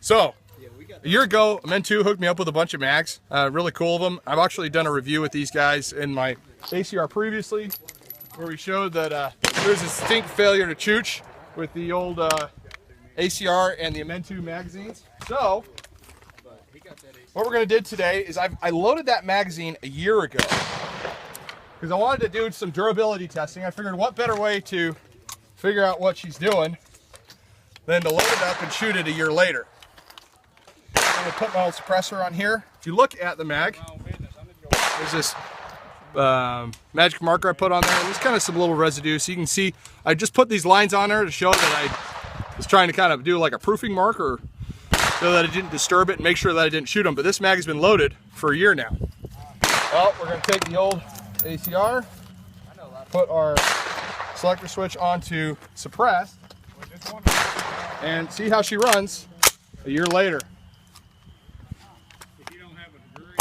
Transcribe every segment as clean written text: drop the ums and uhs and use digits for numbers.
So, a year ago, Men2 hooked me up with a bunch of mags. Really cool of them. I've actually done a review with these guys in my ACR previously, where we showed that there's a distinct failure to chooch with the old ACR and the Men2 magazines. So, what we're going to do today is I loaded that magazine a year ago because I wanted to do some durability testing. I figured what better way to figure out what she's doing than to load it up and shoot it a year later. I'm going to put my old suppressor on here. If you look at the mag, there's this magic marker I put on there, and there's kind of some little residue. So you can see I just put these lines on there to show that I was trying to kind of do like a proofing marker so that it didn't disturb it and make sure that I didn't shoot them. But this mag has been loaded for a year now. Well, we're going to take the old ACR, put our selector switch onto suppressed, and see how she runs a year later. If you don't have a degree.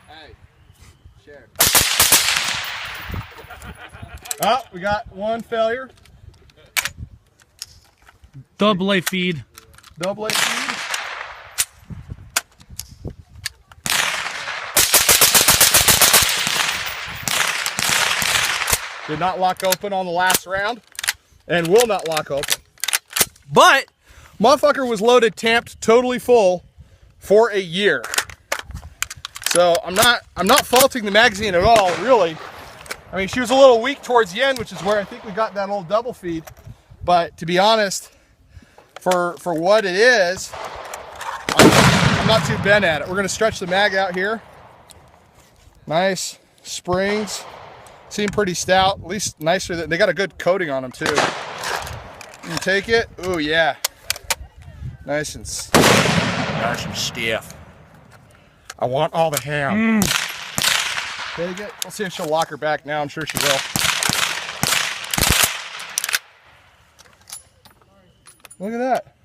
Hey, share. Oh, we got one failure. Double A feed. Double A feed. Did not lock open on the last round, and will not lock open. But motherfucker was loaded, tamped, totally full for a year. So I'm not faulting the magazine at all, really. I mean, she was a little weak towards the end, which is where I think we got that old double feed. But to be honest, for what it is, I'm not too bent at it. We're going to stretch the mag out here. Nice springs. Seem pretty stout, at least nicer than, they got a good coating on them too. You can take it. Ooh, yeah. Nice and stiff. I want all the ham. Take it. We'll see if she'll lock her back now. I'm sure she will. Look at that.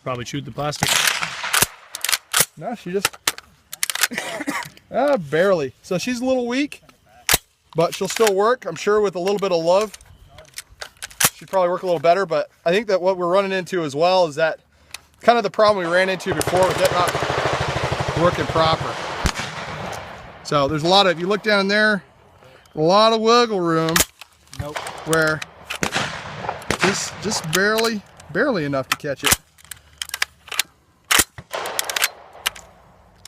Probably chewed the plastic. No, she just barely. So she's a little weak, but she'll still work. I'm sure with a little bit of love, she'd probably work a little better. But I think that what we're running into as well is that kind of the problem we ran into before with it not working proper. So there's a lot of, if you look down there, a lot of wiggle room. Nope. Where just barely enough to catch it.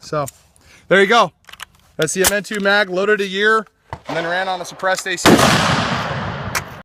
So there you go. That's the Men2 mag, loaded a year and then ran on a suppressed ACR.